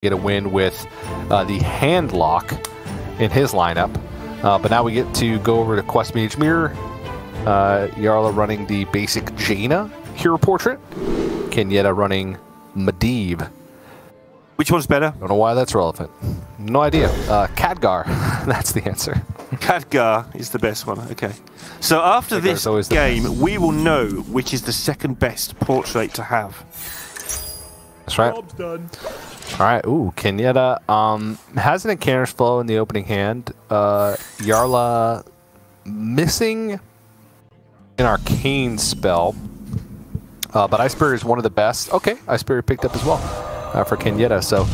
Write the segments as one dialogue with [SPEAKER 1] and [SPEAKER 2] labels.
[SPEAKER 1] get a win with the hand lock in his lineup. But now we get to go over to Quest Mage Mirror. Jarla running the basic Jaina hero portrait. Cagnetta running Medivh.
[SPEAKER 2] Which one's better?
[SPEAKER 1] Don't know why that's relevant. No idea. Khadgar. That's the answer.
[SPEAKER 2] Khadgar is the best one. Okay. So after this game, we will know which is the second best portrait to have.
[SPEAKER 1] That's right.
[SPEAKER 3] Job's done.
[SPEAKER 1] All right. Ooh, Cagnetta has an Encounter's Flow in the opening hand. Jarla missing an Arcane spell. But Iceberg is one of the best. Okay, Iceberg picked up as well for Cagnetta. So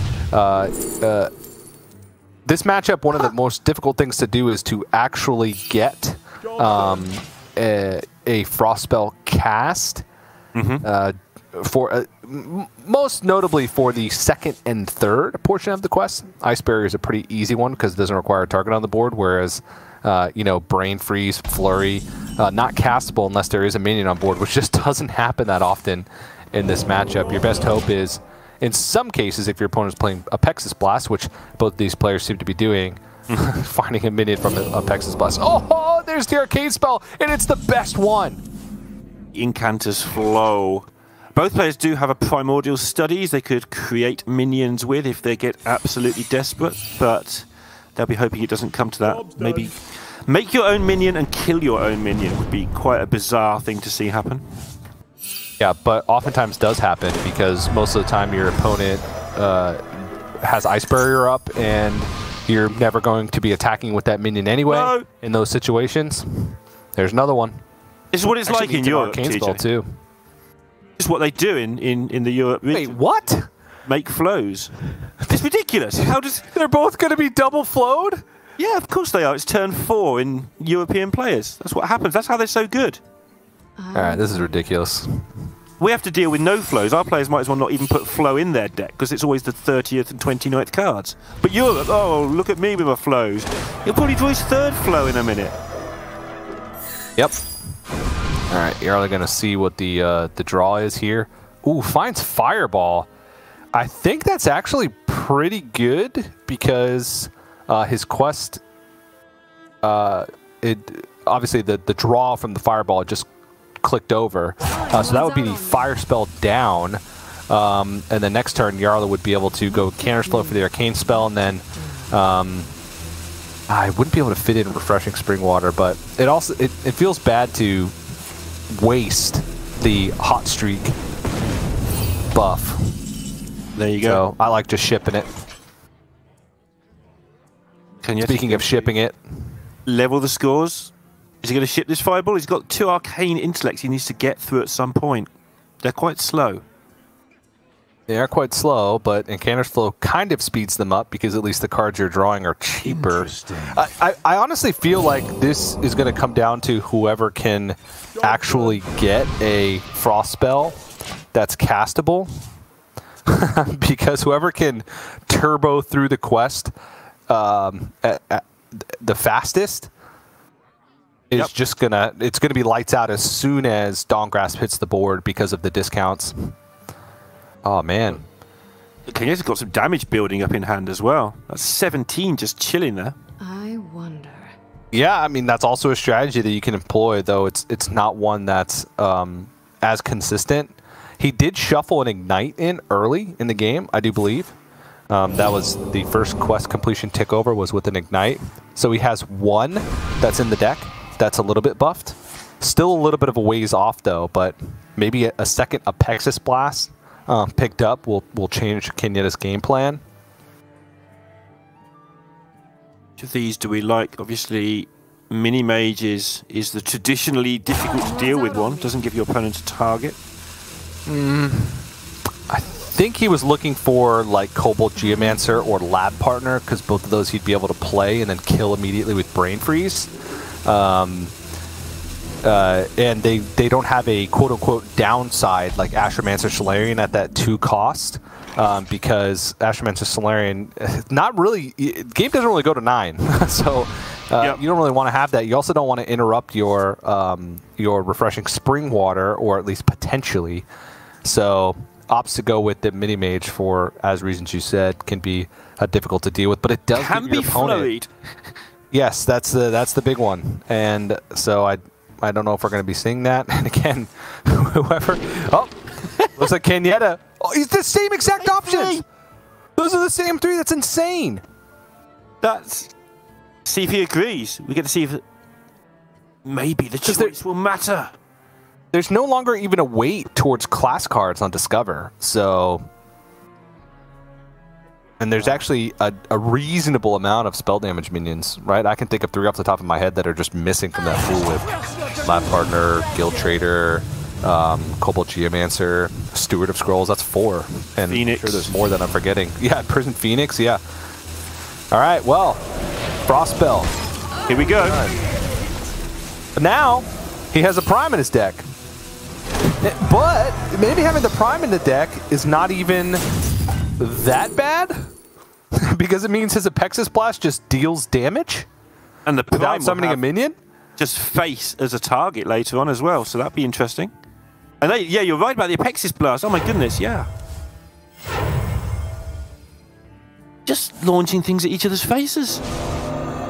[SPEAKER 1] this matchup, one of the most difficult things to do is to actually get a Frost spell cast. For most notably for the second and third portion of the quest. Ice Barrier is a pretty easy one because it doesn't require a target on the board, whereas you know, Brain Freeze, Flurry, not castable unless there is a minion on board, which just doesn't happen that often in this matchup. Your best hope is, in some cases, if your opponent is playing Apexis Blast, which both these players seem to be doing, finding a minion from Apexis Blast. Oh, there's the Arcane spell, and it's the best one.
[SPEAKER 2] Incanter's Flow. Both players do have a Primordial Studies they could create minions with if they get absolutely desperate, but they'll be hoping it doesn't come to that. Maybe make your own minion and kill your own minion would be quite a bizarre thing to see happen.
[SPEAKER 1] Yeah, but oftentimes does happen because most of the time your opponent has Ice Barrier up and you're never going to be attacking with that minion anyway in those situations. There's another one.
[SPEAKER 2] This is what it's like in Europe,
[SPEAKER 1] Arcane spell too.
[SPEAKER 2] This is what they do in the Europe region.
[SPEAKER 1] Wait, what?
[SPEAKER 2] Make flows. It's ridiculous. How does...
[SPEAKER 1] They're both going to be double flowed?
[SPEAKER 2] Yeah, of course they are. It's turn 4 in European players. That's what happens. That's how they're so good.
[SPEAKER 1] Alright, this is ridiculous.
[SPEAKER 2] We have to deal with no flows. Our players might as well not even put flow in their deck because it's always the 30th and 29th cards. But Europe, oh, look at me with my flows. He'll probably draw his third flow in a minute.
[SPEAKER 1] Yep. Alright, Jarla gonna see what the draw is here. Ooh, finds Fireball. I think that's actually pretty good because his quest, obviously the draw from the Fireball just clicked over. So that would be the Fire spell down. And the next turn, Jarla would be able to go Counter's Flow for the Arcane spell, and then I wouldn't be able to fit in Refreshing Spring Water, but it also it feels bad to waste the Hot Streak buff.
[SPEAKER 2] There you go.
[SPEAKER 1] So I like just shipping it. Speaking of shipping it,
[SPEAKER 2] level the scores. Is he going to ship this Fireball? He's got 2 Arcane Intellects he needs to get through at some point. They're quite slow.
[SPEAKER 1] They are quite slow, but Encounter's Flow kind of speeds them up because at least the cards you're drawing are cheaper. I honestly feel like this is going to come down to whoever can actually get a Frost spell that's castable. Because whoever can turbo through the quest the fastest is just gonna, it's gonna be lights out as soon as Dawngrasp hits the board because of the discounts. Oh man.
[SPEAKER 2] Cagnetta's got some damage building up in hand as well. That's 17 just chilling there.
[SPEAKER 4] I wonder.
[SPEAKER 1] Yeah, I mean that's also a strategy that you can employ, though it's not one that's as consistent. He did shuffle an Ignite in early in the game, I do believe. That was the first quest completion tick over was with an Ignite. So he has one that's in the deck that's a little bit buffed. Still a little bit of a ways off though, but maybe a second Apexis Blast picked up will change Cagnetta's game plan.
[SPEAKER 2] Which of these do we like? Obviously, Mini Mage is the traditionally difficult to deal with one. Doesn't give your opponent a target.
[SPEAKER 1] I think he was looking for like Cobalt Geomancer or Lab Partner because both of those he'd be able to play and then kill immediately with Brain Freeze. And they don't have a quote-unquote downside like Astromancer Solarian at that 2 cost because Astromancer Solarian, not really, game doesn't really go to 9. So you don't really want to have that. You also don't want to interrupt your Refreshing Spring Water, or at least potentially. So opts to go with the mini mage for, as reasons you said, can be difficult to deal with, but it does
[SPEAKER 2] can be flurried.
[SPEAKER 1] Yes, that's the big one, and so I don't know if we're going to be seeing that. And again, whoever, looks like Cagnetta. Oh, it's the same exact options. Those are the same 3. That's insane.
[SPEAKER 2] See if he agrees. We get to see if maybe the choice will matter.
[SPEAKER 1] There's no longer even a weight towards class cards on Discover, so. And there's actually a reasonable amount of spell damage minions, right? I can think of 3 off the top of my head that are just missing from that pool with Lab Partner, Guild Trader, Cobalt Geomancer, Steward of Scrolls. That's 4. And
[SPEAKER 2] Phoenix.
[SPEAKER 1] I'm sure there's more that I'm forgetting. Yeah, Prison Phoenix, yeah. All right, well, Frostspell.
[SPEAKER 2] Here we go.
[SPEAKER 1] But now, he has a Prime in his deck. But maybe having the Prime in the deck is not even that bad, because it means his Apexis Blast just deals damage
[SPEAKER 2] and the Prime
[SPEAKER 1] without summoning a minion.
[SPEAKER 2] Just face as a target later on as well, so that'd be interesting. And yeah, you're right about the Apexis Blast. Oh my goodness, yeah. Just launching things at each other's faces.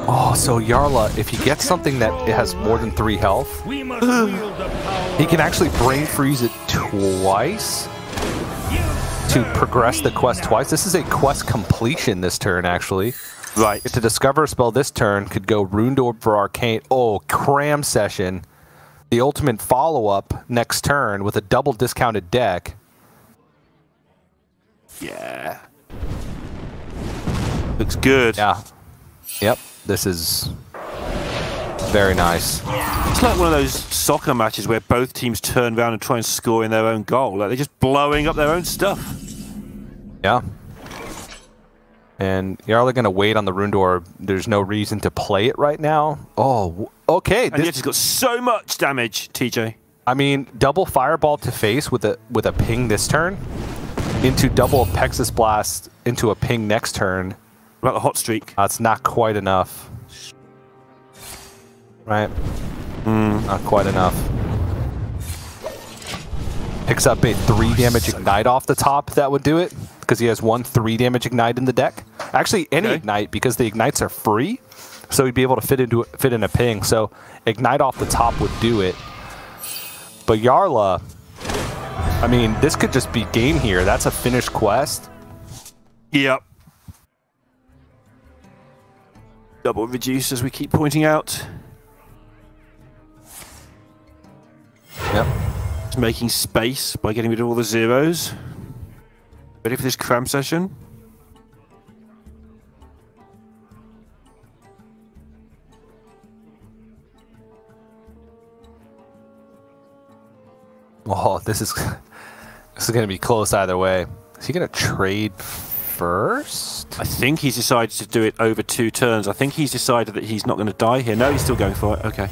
[SPEAKER 1] Oh, so Jarla, if he gets something that it has more than 3 health, he can actually Brain Freeze it twice to progress the quest twice. This is a quest completion this turn, actually.
[SPEAKER 2] Right.
[SPEAKER 1] To discover a spell this turn could go Runed Orb for Arcane. Oh, Cram Session. The ultimate follow-up next turn with a double discounted deck.
[SPEAKER 2] Yeah. Looks good.
[SPEAKER 1] Yeah. Yep. This is very nice.
[SPEAKER 2] It's like one of those soccer matches where both teams turn around and try and score in their own goal. Like they're just blowing up their own stuff.
[SPEAKER 1] Yeah. And Jarla going to wait on the Runed Orb. There's no reason to play it right now. Oh, okay.
[SPEAKER 2] And yet he's got so much damage, TJ.
[SPEAKER 1] I mean, double Fireball to face with a ping this turn, into double Apexis Blast into a ping next turn.
[SPEAKER 2] What about the hot streak?
[SPEAKER 1] That's not quite enough. Right? Not quite enough. Picks up a 3 damage Ignite off the top. That would do it, because he has 1 3 damage Ignite in the deck. Actually, any Ignite, because the Ignites are free, so he'd be able to fit in a ping. So Ignite off the top would do it. But Jarla, I mean, this could just be game here. That's a finished quest.
[SPEAKER 2] Yep. Double reduce, as we keep pointing out.
[SPEAKER 1] Yep.
[SPEAKER 2] It's making space by getting rid of all the zeros. Ready for this Cram Session?
[SPEAKER 1] Oh, this is going to be close either way. Is he going to trade first?
[SPEAKER 2] I think he's decided to do it over 2 turns. I think he's decided that he's not going to die here. No, he's still going for it. Okay.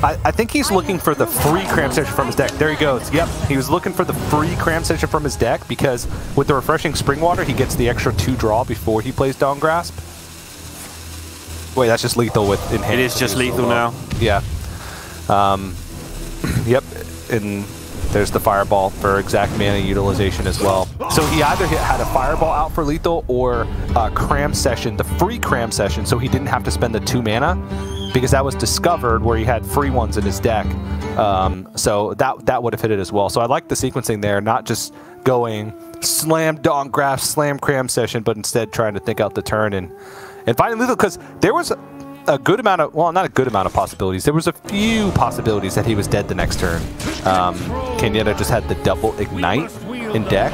[SPEAKER 1] I think he's looking for the free Cram Session from his deck. There he goes. Yep, he was looking for the free Cram Session from his deck, because with the Refreshing Spring Water, he gets the extra 2 draw before he plays Dawn Grasp. Wait, that's just lethal with Enhanced.
[SPEAKER 2] It is just lethal now.
[SPEAKER 1] Yeah. Yep, and there's the Fireball for exact mana utilization as well. So he either had a Fireball out for lethal or Cram Session, the free Cram Session, so he didn't have to spend the 2 mana, because that was discovered where he had free ones in his deck. So that would have hit it as well. So I like the sequencing there, not just going slam Dawn Grasp, slam Cram Session, but instead trying to think out the turn and finding lethal, because there was a good amount of, well, not a good amount of possibilities. There was a few possibilities that he was dead the next turn. Cagnetta just had the double Ignite in deck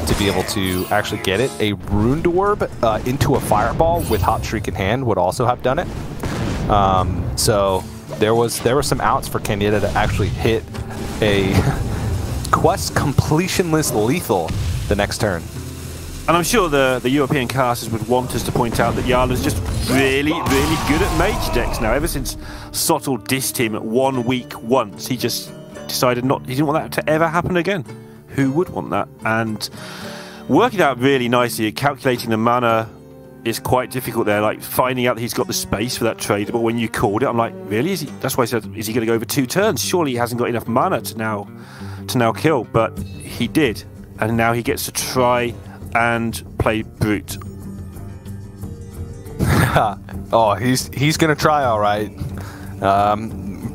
[SPEAKER 1] to be able to actually get it. A Runed Orb into a Fireball with Hot Streak in hand would also have done it. So there were some outs for Cagnetta to actually hit a quest completionless lethal the next turn.
[SPEAKER 2] And I'm sure the European casters would want us to point out that Jarla's just really, really good at mage decks now. Ever since Sottle dissed him 1 week once, he just decided he didn't want that to ever happen again. Who would want that? And working out really nicely, calculating the mana is quite difficult there. Like finding out that he's got the space for that tradable when you called it. I'm like, really? That's why I said, is he going to go over 2 turns? Surely he hasn't got enough mana to now kill, but he did. and now he gets to try and play Brute.
[SPEAKER 1] Oh, he's gonna try all right.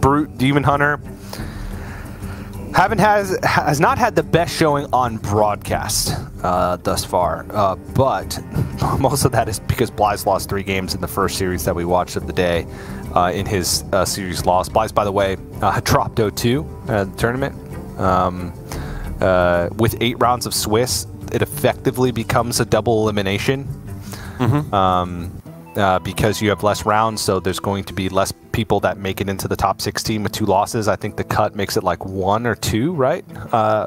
[SPEAKER 1] Brute Demon Hunter has not had the best showing on broadcast thus far, but most of that is because Bly's lost 3 games in the first series that we watched of the day in his series loss. Bly's, by the way, dropped 0-2 at the tournament. With 8 rounds of Swiss, it effectively becomes a double elimination. Because you have less rounds, so there's going to be less people that make it into the top 16 with 2 losses. I think the cut makes it like 1 or 2, right?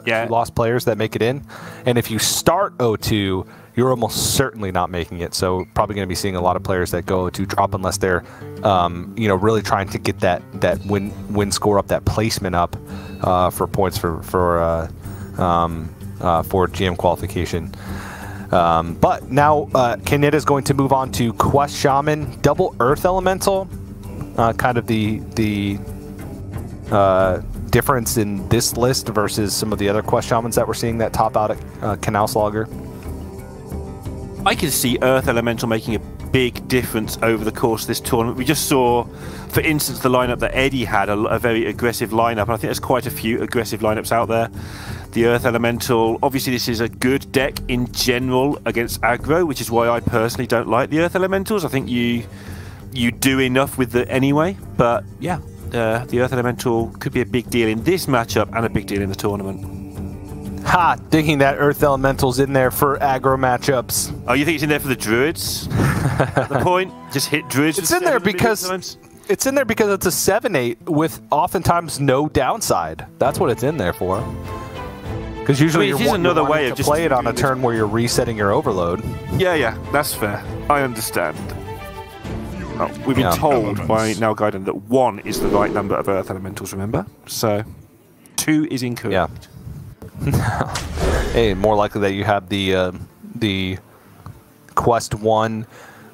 [SPEAKER 2] Yeah.
[SPEAKER 1] 2 lost players that make it in. And if you start 0-2, you're almost certainly not making it. So probably going to be seeing a lot of players that go 0-2 drop unless they're, really trying to get that win score up, that placement up for points for GM qualification. But now Cagnetta is going to move on to Quest Shaman, double Earth Elemental. Kind of the difference in this list versus some of the other Quest Shamans that we're seeing that top out at Canal Slogger.
[SPEAKER 2] I can see Earth Elemental making a big difference over the course of this tournament. We just saw, for instance, the lineup that Eddie had, a very aggressive lineup, and I think there's quite a few aggressive lineups out there. The Earth Elemental, obviously this is a good deck in general against aggro, which is why I personally don't like the Earth Elementals. I think you do enough with it anyway, but yeah, the Earth Elemental could be a big deal in this matchup and a big deal in the tournament.
[SPEAKER 1] Ha! Thinking that Earth Elemental's in there for aggro matchups.
[SPEAKER 2] Oh, you think it's in there for the Druids? At the point, just hit Druids.
[SPEAKER 1] It's in there because it's in there because it's a 7/8 with oftentimes no downside. That's what it's in there for. Because usually you're
[SPEAKER 2] another way of
[SPEAKER 1] just play it on a turn where you're resetting your overload.
[SPEAKER 2] Yeah, that's fair. I understand. Oh, we've been told by Now Guidance that 1 is the right number of Earth Elementals, remember? So 2 is incorrect.
[SPEAKER 1] Yeah. Hey, more likely that you have the Quest 1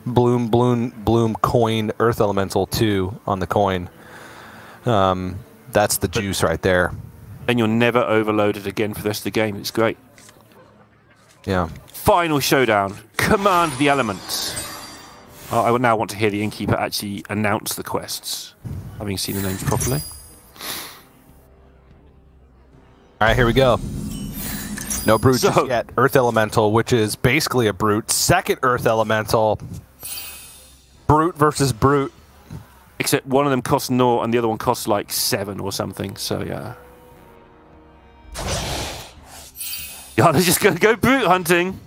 [SPEAKER 1] Bloom coin Earth Elemental 2 on the coin. That's the juice right there.
[SPEAKER 2] And you're never overloaded again for the rest of the game. It's great.
[SPEAKER 1] Yeah.
[SPEAKER 2] Final showdown. Command the elements. I would now want to hear the innkeeper actually announce the quests, having seen the names properly.
[SPEAKER 1] All right, here we go. No brute just yet. Earth Elemental, which is basically a brute. Second Earth Elemental. Brute versus brute.
[SPEAKER 2] Except one of them costs 0 and the other one costs like 7 or something. So yeah. Yeah, they're just going to go brute hunting.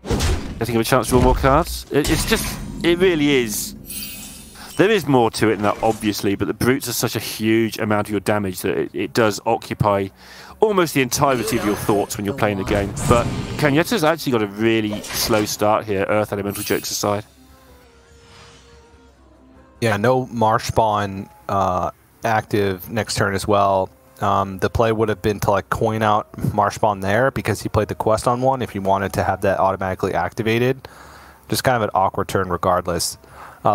[SPEAKER 2] I think I have a chance to draw more cards. It really is. There is more to it than that, obviously, but the brutes are such a huge amount of your damage that it does occupy almost the entirety of your thoughts when you're playing the game. But Cagnetta's actually got a really slow start here, Earth Elemental jokes aside.
[SPEAKER 1] Yeah, no Marsh Spawn active next turn as well. The play would have been to like coin out Marsh Spawn there because he played the quest on 1 if you wanted to have that automatically activated. Just kind of an awkward turn regardless.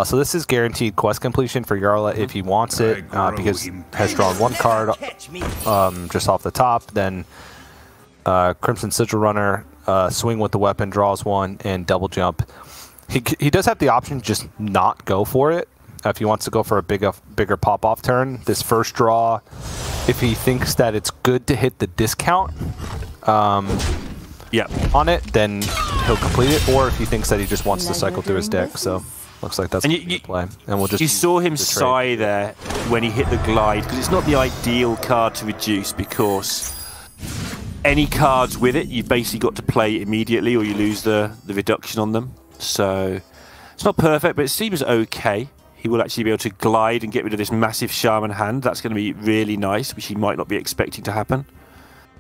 [SPEAKER 1] So this is guaranteed quest completion for Jarla if he wants it, because he has drawn 1 card just off the top. Then Crimson Sigil Runner, swing with the weapon, draws 1, and double jump. He does have the option to just not go for it if he wants to go for a bigger pop-off turn. This first draw, if he thinks that it's good to hit the discount on it, then he'll complete it. Or if he thinks that he just wants to cycle through his deck. So looks like that's the play. And we'll just
[SPEAKER 2] you saw him sigh there when he hit the glide, because it's not the ideal card to reduce, because any cards with it, you've basically got to play immediately or you lose the reduction on them. So it's not perfect, but it seems okay. He will actually be able to glide and get rid of this massive Shaman hand. That's going to be really nice, which he might not be expecting to happen.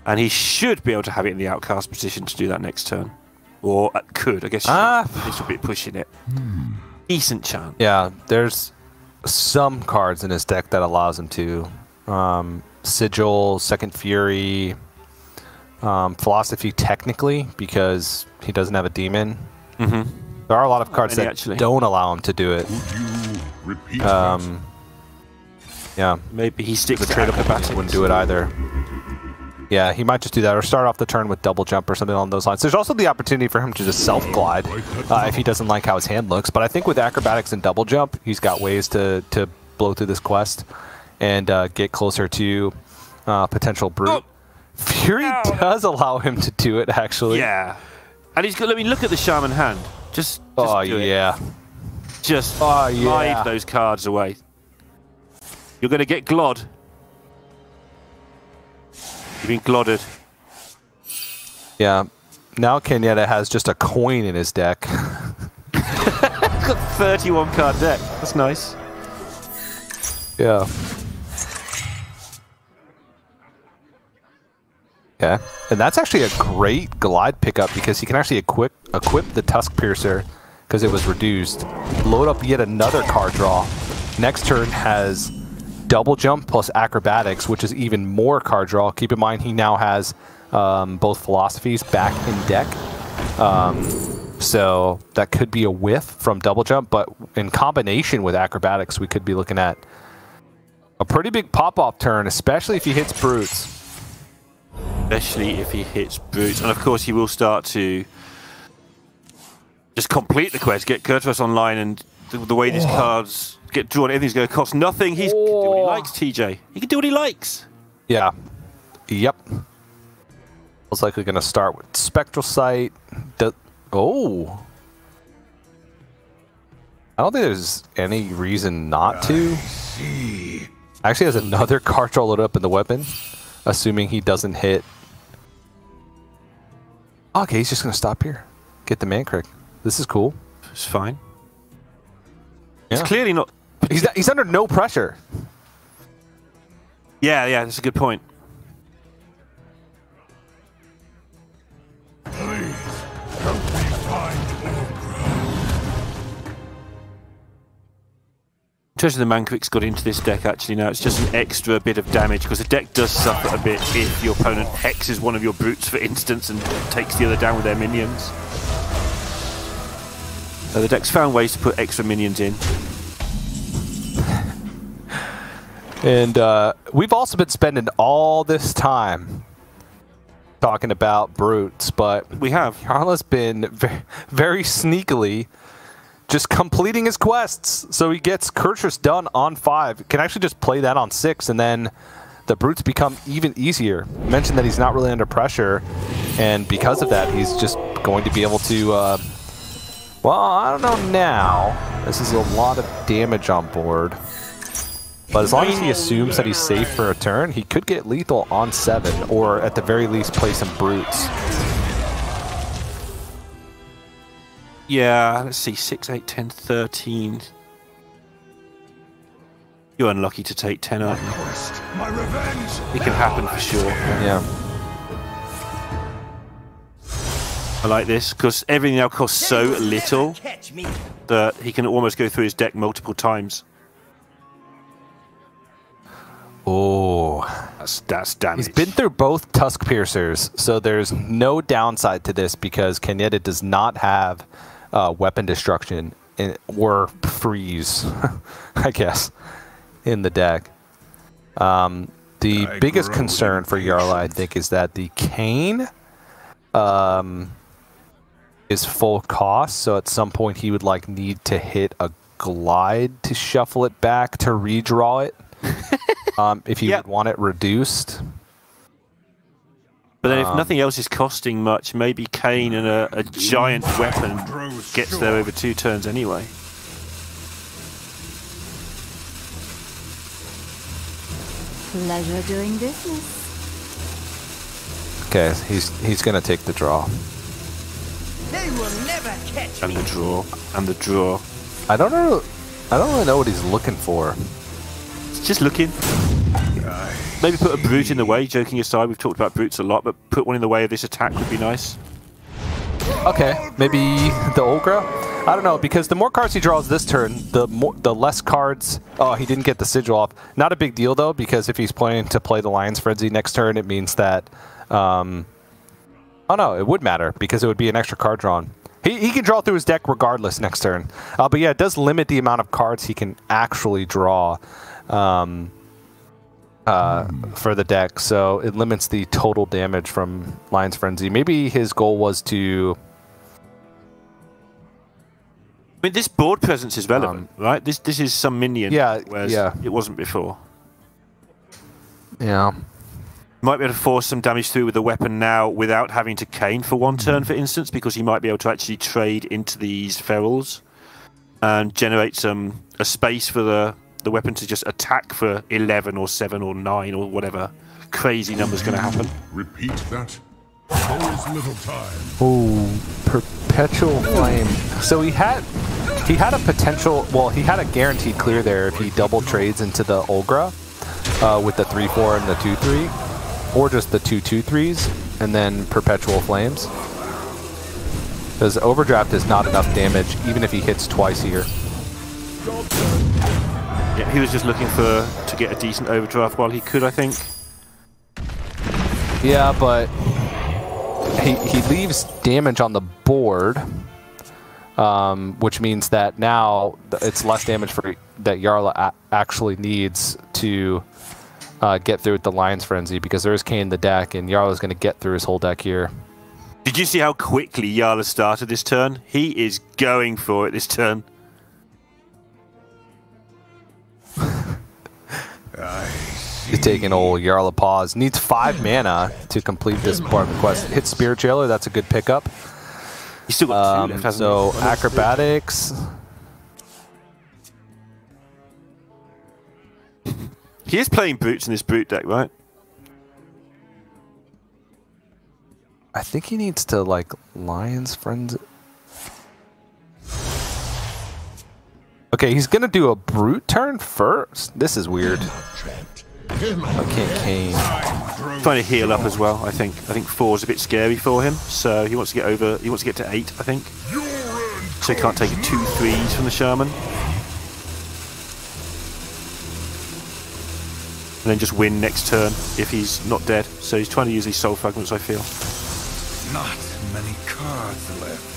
[SPEAKER 2] And he should be able to have it in the outcast position to do that next turn. Or could, I guess. This will be pushing it. Decent chance.
[SPEAKER 1] Yeah, there's some cards in his deck that allows him to. Sigil, Second Fury, Philosophy technically, because he doesn't have a demon. There are a lot of cards that don't allow him to do it. Yeah.
[SPEAKER 2] Maybe he sticks
[SPEAKER 1] The
[SPEAKER 2] to
[SPEAKER 1] tradable
[SPEAKER 2] acrobatics.
[SPEAKER 1] wouldn't do it either. Yeah, he might just do that, or start off the turn with double jump or something along those lines. There's also the opportunity for him to just self-glide if he doesn't like how his hand looks. But I think with acrobatics and double jump, he's got ways to blow through this quest and get closer to potential brute.
[SPEAKER 2] Oh.
[SPEAKER 1] Fury does allow him to do it, actually.
[SPEAKER 2] Yeah. And he's got, I mean, look at the shaman hand. Just
[SPEAKER 1] Oh,
[SPEAKER 2] do it.
[SPEAKER 1] yeah.
[SPEAKER 2] Just
[SPEAKER 1] yeah.
[SPEAKER 2] drive those cards away. You're going to get glod. You've been glodded.
[SPEAKER 1] Yeah. Now Cagnetta has just a coin in his deck.
[SPEAKER 2] Got 31 card deck. That's nice.
[SPEAKER 1] Yeah. Yeah. And that's actually a great glide pickup because he can actually equip the Tusk Piercer because it was reduced. Load up yet another card draw. Next turn has double jump plus acrobatics, which is even more card draw. Keep in mind he now has both philosophies back in deck. So that could be a whiff from double jump, but in combination with acrobatics, we could be looking at a pretty big pop-off turn, especially if he hits brutes.
[SPEAKER 2] Especially if he hits brutes. And of course he will start to just complete the quest, get Kurtos online, and the way these cards get drawn, everything's going to cost nothing. He can do what he likes, TJ. He can do what he likes.
[SPEAKER 1] Yeah. Yep. Most likely going to start with Spectral Sight. Oh. I don't think there's any reason not to. Actually has another card draw loaded up in the weapon, assuming he doesn't hit. Okay, he's just going to stop here. Get the man crick. This is cool.
[SPEAKER 2] It's fine.
[SPEAKER 1] Yeah.
[SPEAKER 2] It's clearly not...
[SPEAKER 1] He's under no pressure.
[SPEAKER 2] Yeah, that's a good point. Treasure the Mancrick's got into this deck actually now. It's just an extra bit of damage because the deck does suffer a bit if your opponent hexes one of your brutes, for instance, and takes the other down with their minions. So the deck's found ways to put extra minions in.
[SPEAKER 1] And we've also been spending all this time talking about brutes, but
[SPEAKER 2] We have.
[SPEAKER 1] Jarla's been very sneakily just completing his quests. So he gets Kurtrus done on 5, can actually just play that on 6, and then the brutes become even easier. Mentioned that he's not really under pressure, and because of that, he's just going to be able to, well, I don't know now. This is a lot of damage on board. But as long as he assumes that he's safe for a turn, he could get lethal on 7, or at the very least play some brutes.
[SPEAKER 2] Yeah, let's see, 6, 8, 10, 13. You're unlucky to take 10, aren't you? It can happen for sure.
[SPEAKER 1] Yeah.
[SPEAKER 2] I like this, because everything now costs so little that he can almost go through his deck multiple times.
[SPEAKER 1] Oh,
[SPEAKER 2] That's damage.
[SPEAKER 1] he's been through both Tusk Piercers, so there's no downside to this because Cagnetta does not have weapon destruction or freeze, I guess, in the deck. The biggest concern for Jarla, I think, is that the Cane is full cost, so at some point he would need to hit a glide to shuffle it back to redraw it. If you would want it reduced.
[SPEAKER 2] But then if nothing else is costing much, maybe Kane and a giant weapon gets there over 2 turns anyway.
[SPEAKER 3] Pleasure doing business.
[SPEAKER 1] Okay, he's gonna take the draw.
[SPEAKER 4] They will never catch
[SPEAKER 2] And
[SPEAKER 4] me.
[SPEAKER 2] the draw. And the draw.
[SPEAKER 1] I don't really know what he's looking for.
[SPEAKER 2] Just looking. Maybe put a brute in the way, joking aside. We've talked about brutes a lot, but put one in the way of this attack would be nice.
[SPEAKER 1] Okay, maybe the Olgra? I don't know, because the more cards he draws this turn, the less cards... Oh, he didn't get the Sigil off. Not a big deal, though, because if he's planning to play the Lion's Frenzy next turn, it means that... oh, no, it would matter, because it would be an extra card drawn. He can draw through his deck regardless next turn. But yeah, it does limit the amount of cards he can actually draw. for the deck, so it limits the total damage from Lion's Frenzy. Maybe his goal was to...
[SPEAKER 2] I mean, this board presence is relevant, right? This is some minion, whereas it wasn't before.
[SPEAKER 1] Yeah.
[SPEAKER 2] Might be able to force some damage through with the weapon now without having to cane for one turn, for instance, because he might be able to actually trade into these ferals and generate a space for the weapon to just attack for 11 or 7 or 9 or whatever crazy number's going to happen.
[SPEAKER 5] Repeat that. There is little time.
[SPEAKER 1] Oh, Perpetual Flame. So he had a potential, well, he had a guaranteed clear there if he double trades into the Olgra with the 3/4 and the 2/3, or just the 2/2/3s and then Perpetual Flames. Because Overdraft is not enough damage even if he hits twice here.
[SPEAKER 2] Yeah, he was just looking to get a decent Overdraft while he could, I think.
[SPEAKER 1] Yeah, but he leaves damage on the board, which means that now it's less damage that Jarla actually needs to get through with the Lion's Frenzy, because there is Kane in the deck, and Jarla's going to get through his whole deck here.
[SPEAKER 2] Did you see how quickly Jarla started this turn? He is going for it this turn.
[SPEAKER 1] He's taking old Jarla pause. Needs 5 mana to complete this part of the quest. Hits Spirit Jailer, that's a good pickup.
[SPEAKER 2] He's still got 2 left, hasn't
[SPEAKER 1] so
[SPEAKER 2] he?
[SPEAKER 1] Acrobatics.
[SPEAKER 2] He is playing Brutes in this Brute deck, right?
[SPEAKER 1] I think he needs to, like, Lion's Frenzy. Okay, he's gonna do a Brute turn first. This is weird. Okay, Kane.
[SPEAKER 2] Trying to heal up as well. I think 4 is a bit scary for him, so he wants to get over. He wants to get to 8, I think. So he can't take 2 3s from the Shaman, and then just win next turn if he's not dead. So he's trying to use these Soul Fragments, I feel.
[SPEAKER 5] Not many cards left.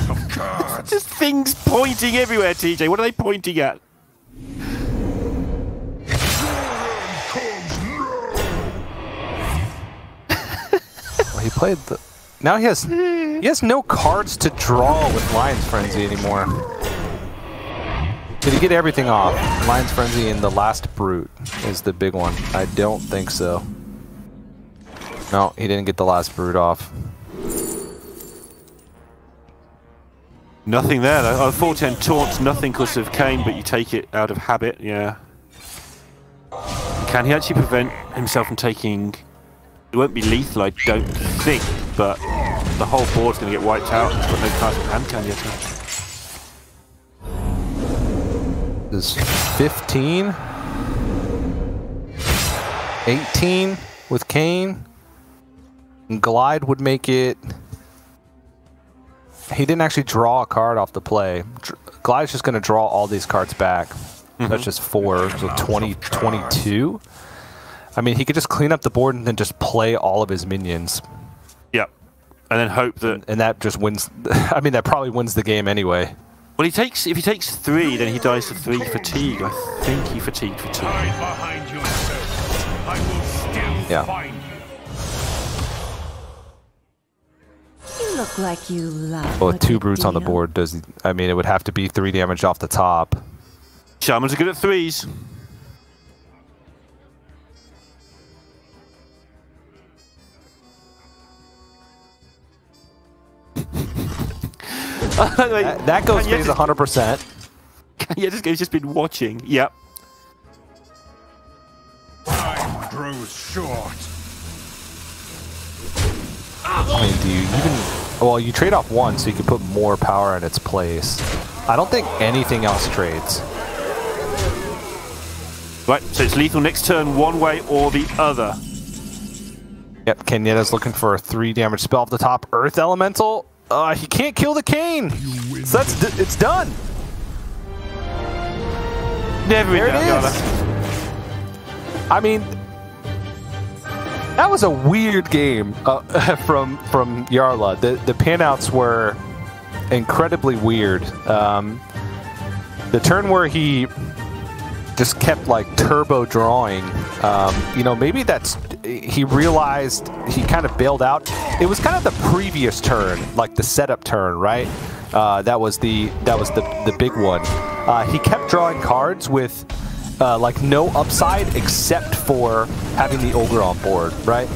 [SPEAKER 5] Of cards.
[SPEAKER 2] Just things pointing everywhere, TJ. What are they pointing at?
[SPEAKER 1] Well, he played the... Now he has no cards to draw with Lion's Frenzy anymore. Did he get everything off? Lion's Frenzy and the last Brute is the big one. I don't think so. No, he didn't get the last Brute off.
[SPEAKER 2] Nothing there, though. Oh, 410 taunts, nothing because of Kane, but you take it out of habit, yeah. Can he actually prevent himself from taking... It won't be lethal, I don't think, but the whole board's going to get wiped out. He's got no cards in hand, can you?
[SPEAKER 1] This is 15. 18 with Kane. And Glide would make it... He didn't actually draw a card off the play. Glide's just going to draw all these cards back. That's just 4, so 20, 22. I mean, he could just clean up the board and then just play all of his minions.
[SPEAKER 2] Yep. And then hope that...
[SPEAKER 1] And that just wins... I mean, that probably wins the game anyway.
[SPEAKER 2] Well, if he takes 3, then he dies to 3 fatigue. I think he fatigued for 2.
[SPEAKER 5] Behind you, sir. I will still find you.
[SPEAKER 3] You look like you love.
[SPEAKER 1] Well, with 2 Brutes on the board, I mean, it would have to be 3 damage off the top.
[SPEAKER 2] Shamans are good at 3s.
[SPEAKER 1] That goes phase 100%.
[SPEAKER 2] Yeah, he's just been watching. Yep.
[SPEAKER 5] Time grows short.
[SPEAKER 1] I mean, do you even... Well, you trade off 1 so you can put more power in its place. I don't think anything else trades.
[SPEAKER 2] Right, so it's lethal next turn, one way or the other.
[SPEAKER 1] Yep, Cagnetta's looking for a 3 damage spell off the top. Earth Elemental. He can't kill the Kane. So it's done.
[SPEAKER 2] There
[SPEAKER 1] it is. I mean, that was a weird game from Jarla. The panouts were incredibly weird. The turn where he just kept like turbo drawing. You know, maybe that's, he realized he kind of bailed out. It was kind of the previous turn, like the setup turn, right? That was the big one. He kept drawing cards with like no upside except for having the ogre on board, right?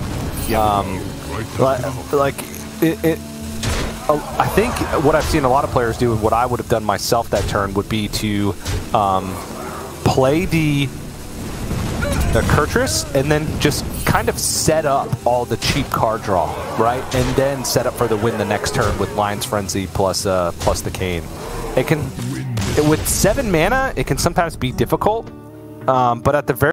[SPEAKER 1] I think what I've seen a lot of players do, and what I would have done myself that turn, would be to play the Kurtrus and then just kind of set up all the cheap card draw, right? And then set up for the win the next turn with Lion's Frenzy plus the Cane. It can, with 7 mana, it can sometimes be difficult, but at the very